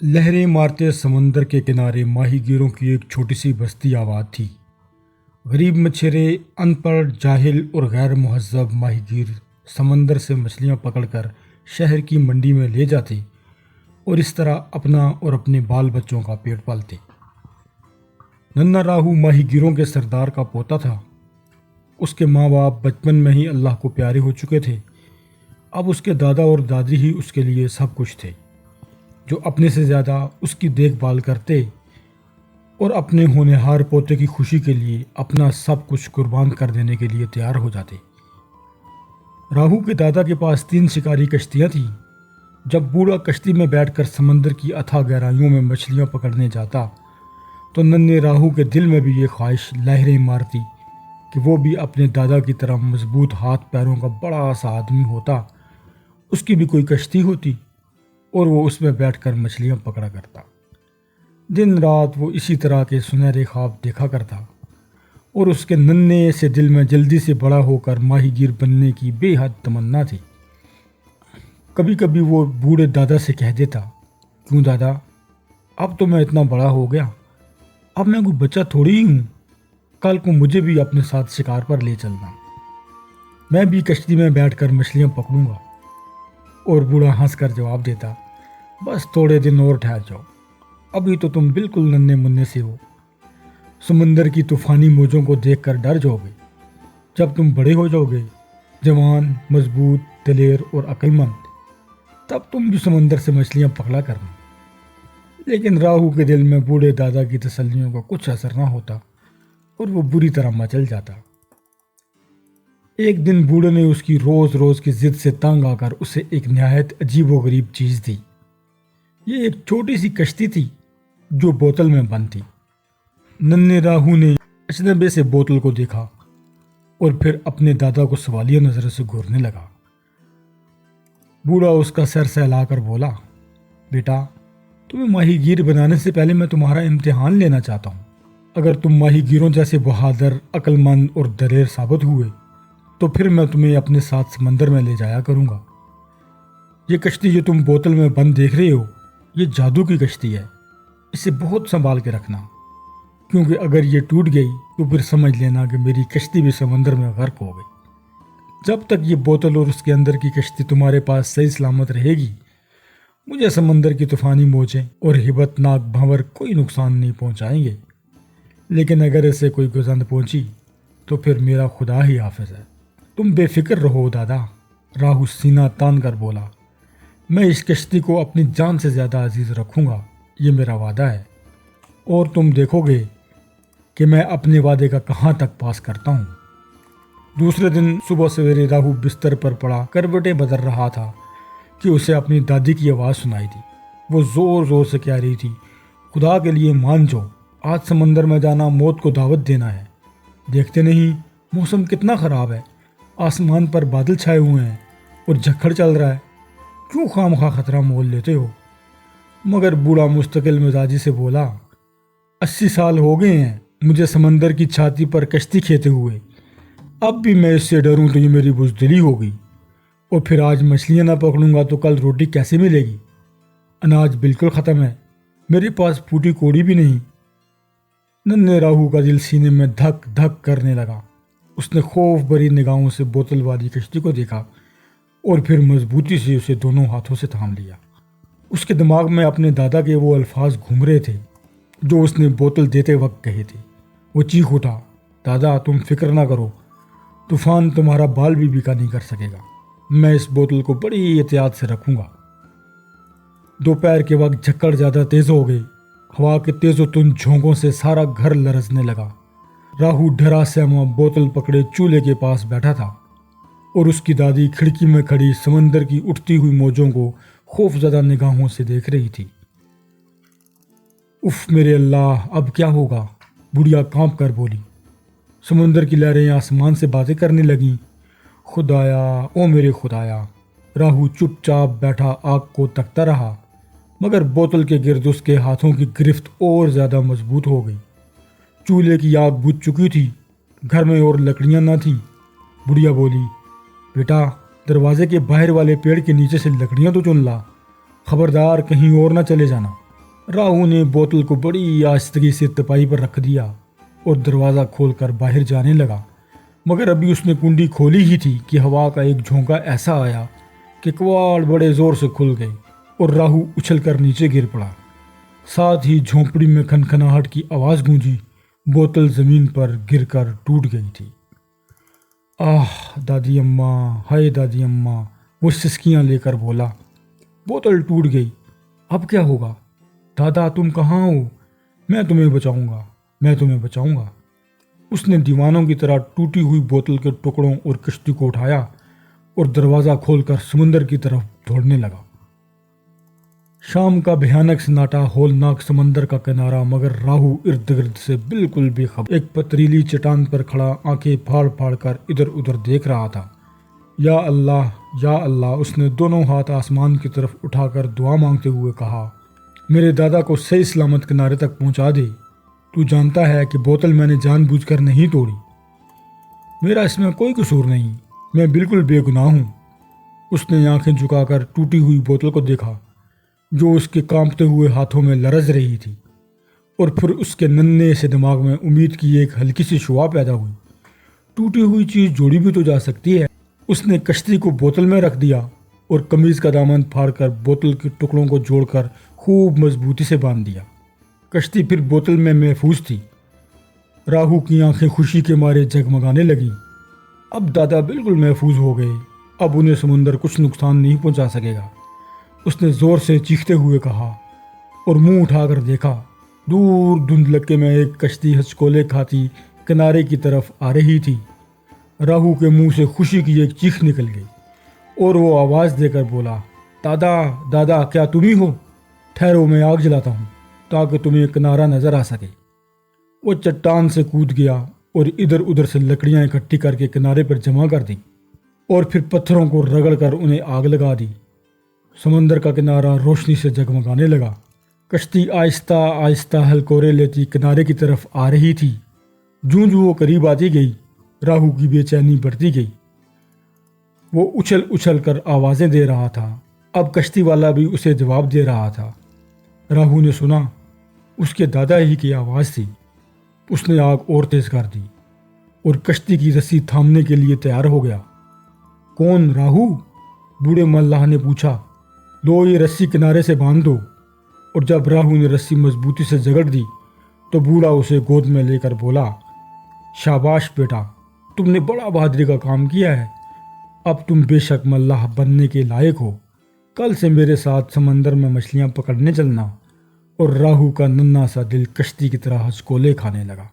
لہریں مارتے سمندر کے کنارے ماہی گیروں کی ایک چھوٹی سی بستی آباد تھی۔ غریب مچھیرے، ان پڑھ، جاہل اور غیر مہذب ماہی گیر سمندر سے مچھلیاں پکڑ کر شہر کی منڈی میں لے جاتے اور اس طرح اپنا اور اپنے بال بچوں کا پیٹ پالتے۔ ننھا راہو ماہی گیروں کے سردار کا پوتا تھا۔ اس کے ماں باپ بچپن میں ہی اللہ کو پیارے ہو چکے تھے۔ اب اس کے دادا اور دادی ہی اس کے لیے سب کچھ تھے، جو اپنے سے زیادہ اس کی دیکھ بھال کرتے اور اپنے ہونہار پوتے کی خوشی کے لیے اپنا سب کچھ قربان کر دینے کے لیے تیار ہو جاتے۔ راہو کے دادا کے پاس 3 شکاری کشتیاں تھیں۔ جب بوڑھا کشتی میں بیٹھ کر سمندر کی اتھاہ گہرائیوں میں مچھلیاں پکڑنے جاتا تو ننھے راہو کے دل میں بھی یہ خواہش لہریں مارتی کہ وہ بھی اپنے دادا کی طرح مضبوط ہاتھ پیروں کا بڑا سا آدمی ہوتا، اس کی بھی کوئی کشتی ہوتی اور وہ اس میں بیٹھ کر مچھلیاں پکڑا کرتا۔ دن رات وہ اسی طرح کے سنہرے خواب دیکھا کرتا اور اس کے ننھے سے دل میں جلدی سے بڑا ہو کر ماہی گیر بننے کی بے حد تمنا تھی۔ کبھی کبھی وہ بوڑھے دادا سے کہہ دیتا، کیوں دادا، اب تو میں اتنا بڑا ہو گیا، اب میں کوئی بچہ تھوڑی ہی ہوں، کل کو مجھے بھی اپنے ساتھ شکار پر لے چلنا، میں بھی کشتی میں بیٹھ کر مچھلیاں پکڑوں گا۔ اور بوڑھا ہنس کر جواب دیتا، بس تھوڑے دن اور ٹھہر جاؤ، ابھی تو تم بالکل ننھے منھے سے ہو، سمندر کی طوفانی موجوں کو دیکھ کر ڈر جاؤ گے۔ جب تم بڑے ہو جاؤ گے، جوان، مضبوط، دلیر اور عقل مند، تب تم بھی سمندر سے مچھلیاں پکڑا کرنا۔ لیکن راہو کے دل میں بوڑھے دادا کی تسلیوں کا کچھ اثر نہ ہوتا اور وہ بری طرح مچل جاتا۔ ایک دن بوڑھے نے اس کی روز روز کی ضد سے تنگ آ کر اسے ایک نہایت عجیب و غریب چیز دی۔ یہ ایک چھوٹی سی کشتی تھی جو بوتل میں بند تھی۔ ننھے راہو نے اجنبے سے بوتل کو دیکھا اور پھر اپنے دادا کو سوالیہ نظروں سے گھورنے لگا۔ بوڑھا اس کا سر سہلا کر بولا، بیٹا، تمہیں ماہی گیر بنانے سے پہلے میں تمہارا امتحان لینا چاہتا ہوں۔ اگر تم ماہی گیروں جیسے بہادر، عقل مند اور دلیر ثابت ہوئے تو پھر میں تمہیں اپنے ساتھ سمندر میں لے جایا کروں گا۔ یہ کشتی جو تم بوتل میں بند دیکھ رہے ہو، یہ جادو کی کشتی ہے، اسے بہت سنبھال کے رکھنا، کیونکہ اگر یہ ٹوٹ گئی تو پھر سمجھ لینا کہ میری کشتی بھی سمندر میں غرق ہو گئی۔ جب تک یہ بوتل اور اس کے اندر کی کشتی تمہارے پاس صحیح سلامت رہے گی، مجھے سمندر کی طوفانی موجیں اور ہیبت ناک بھنور کوئی نقصان نہیں پہنچائیں گے، لیکن اگر اسے کوئی گزند پہنچی تو پھر میرا خدا ہی حافظ ہے۔ تم بے فکر رہو دادا، راہو سینہ تان کر بولا، میں اس کشتی کو اپنی جان سے زیادہ عزیز رکھوں گا، یہ میرا وعدہ ہے، اور تم دیکھو گے کہ میں اپنے وعدے کا کہاں تک پاس کرتا ہوں۔ دوسرے دن صبح سویرے راہو بستر پر پڑا کروٹیں بدل رہا تھا کہ اسے اپنی دادی کی آواز سنائی دی۔ وہ زور زور سے کہہ رہی تھی، خدا کے لیے مان جاؤ، آج سمندر میں جانا موت کو دعوت دینا ہے۔ دیکھتے نہیں موسم کتنا خراب ہے، آسمان پر بادل چھائے ہوئے ہیں اور جھکڑ چل رہا ہے، کیوں خام خواہ خطرہ مول لیتے ہو؟ مگر بوڑھا مستقل مزاجی سے بولا، 80 سال ہو گئے ہیں مجھے سمندر کی چھاتی پر کشتی کھیتے ہوئے، اب بھی میں اس سے ڈروں تو یہ میری بزدلی ہوگی، اور پھر آج مچھلیاں نہ پکڑوں گا تو کل روٹی کیسے ملے گی؟ اناج بالکل ختم ہے، میرے پاس پھوٹی کوڑی بھی نہیں۔ ننھے راہو کا دل سینے میں دھک دھک کرنے لگا۔ اس نے خوف بھری نگاہوں سے بوتل والی کشتی کو دیکھا اور پھر مضبوطی سے اسے دونوں ہاتھوں سے تھام لیا۔ اس کے دماغ میں اپنے دادا کے وہ الفاظ گھوم رہے تھے جو اس نے بوتل دیتے وقت کہے تھے۔ وہ چیخ اٹھا، دادا تم فکر نہ کرو، طوفان تمہارا بال بھی بکا نہیں کر سکے گا، میں اس بوتل کو بڑی احتیاط سے رکھوں گا۔ دوپہر کے وقت جھکڑ زیادہ تیز ہو گئی، ہوا کے تیز و تند جھونکوں سے سارا گھر لرزنے لگا۔ راہو ڈرا سہما بوتل پکڑے چولہے کے پاس بیٹھا تھا اور اس کی دادی کھڑکی میں کھڑی سمندر کی اٹھتی ہوئی موجوں کو خوف زدہ نگاہوں سے دیکھ رہی تھی۔ اف میرے اللہ، اب کیا ہوگا؟ بڑھیا کانپ کر بولی۔ سمندر کی لہریں آسمان سے باتیں کرنے لگیں، خدایا، او میرے خدایا۔ راہو چپ چاپ بیٹھا آگ کو تکتا رہا، مگر بوتل کے گرد اس کے ہاتھوں کی گرفت اور زیادہ مضبوط ہو گئی۔ چولہے کی آگ بجھ چکی تھی، گھر میں اور لکڑیاں نہ تھیں۔ بڑھیا بولی، بیٹا دروازے کے باہر والے پیڑ کے نیچے سے لکڑیاں تو چن لا، خبردار کہیں اور نہ چلے جانا۔ راہو نے بوتل کو بڑی آہستگی سے تپائی پر رکھ دیا اور دروازہ کھول کر باہر جانے لگا، مگر ابھی اس نے کنڈی کھولی ہی تھی کہ ہوا کا ایک جھونکا ایسا آیا کہ کواڑ بڑے زور سے کھل گئے اور راہو اچھل کر نیچے گر پڑا۔ ساتھ ہی جھونپڑی میں کھنکھناہٹ کی آواز گونجی، بوتل زمین پر گر کر ٹوٹ گئی تھی۔ آہ دادی اماں، ہائے دادی اماں، وہ سسکیاں لے کر بولا۔ بوتل ٹوٹ گئی، اب کیا ہوگا؟ دادا تم کہاں ہو؟ میں تمہیں بچاؤں گا، میں تمہیں بچاؤں گا۔ اس نے دیوانوں کی طرح ٹوٹی ہوئی بوتل کے ٹکڑوں اور کشتی کو اٹھایا اور دروازہ کھول کر سمندر کی طرف دوڑنے لگا۔ شام کا بھیانک سناٹا، ہولناک سمندر کا کنارہ، مگر راہو ارد گرد سے بالکل بے خبر ایک پتریلی چٹان پر کھڑا آنکھیں پھاڑ پھاڑ کر ادھر ادھر دیکھ رہا تھا۔ یا اللہ، یا اللہ، اس نے دونوں ہاتھ آسمان کی طرف اٹھا کر دعا مانگتے ہوئے کہا، میرے دادا کو صحیح سلامت کنارے تک پہنچا دے۔ تو جانتا ہے کہ بوتل میں نے جان بوجھ کر نہیں توڑی، میرا اس میں کوئی قصور نہیں، میں بالکل بے گناہ ہوں۔ اس نے آنکھیں جھکا کر ٹوٹی ہوئی بوتل کو دیکھا جو اس کے کانپتے ہوئے ہاتھوں میں لرز رہی تھی، اور پھر اس کے ننھے سے دماغ میں امید کی ایک ہلکی سی شعاع پیدا ہوئی، ٹوٹی ہوئی چیز جوڑی بھی تو جا سکتی ہے۔ اس نے کشتی کو بوتل میں رکھ دیا اور قمیض کا دامن پھاڑ کر بوتل کے ٹکڑوں کو جوڑ کر خوب مضبوطی سے باندھ دیا۔ کشتی پھر بوتل میں محفوظ تھی۔ راہو کی آنکھیں خوشی کے مارے جگمگانے لگیں۔ اب دادا بالکل محفوظ ہو گئے، اب انہیں سمندر کچھ نقصان نہیں پہنچا سکے گا۔ اس نے زور سے چیختے ہوئے کہا اور منہ اٹھا کر دیکھا، دور دھندلکے میں ایک کشتی ہچکولے کھاتی کنارے کی طرف آ رہی تھی۔ راہو کے منہ سے خوشی کی ایک چیخ نکل گئی اور وہ آواز دے کر بولا، دادا، دادا، کیا تم ہی ہو؟ ٹھہرو، میں آگ جلاتا ہوں تاکہ تمہیں کنارہ نظر آ سکے۔ وہ چٹان سے کود گیا اور ادھر ادھر سے لکڑیاں اکٹھی کر کے کنارے پر جمع کر دیں اور پھر پتھروں کو رگڑ کر انہیں آگ لگا دی۔ سمندر کا کنارہ روشنی سے جگمگانے لگا۔ کشتی آہستہ آہستہ ہلکورے لیتی کنارے کی طرف آ رہی تھی۔ جوں جوں وہ قریب آتی گئی، راہو کی بے چینی بڑھتی گئی۔ وہ اچھل اچھل کر آوازیں دے رہا تھا، اب کشتی والا بھی اسے جواب دے رہا تھا۔ راہو نے سنا، اس کے دادا ہی کی آواز تھی۔ اس نے آگ اور تیز کر دی اور کشتی کی رسی تھامنے کے لیے تیار ہو گیا۔ کون، راہو؟ بوڑھے ملاح نے پوچھا۔ لو، یہ رسی کنارے سے باندھ دو۔ اور جب راہو نے رسی مضبوطی سے جگڑ دی تو بوڑھا اسے گود میں لے کر بولا، شاباش بیٹا، تم نے بڑا بہادری کا کام کیا ہے۔ اب تم بے شک ملاح بننے کے لائق ہو۔ کل سے میرے ساتھ سمندر میں مچھلیاں پکڑنے چلنا۔ اور راہو کا ننھا سا دل کشتی کی طرح ہچکولے کھانے لگا۔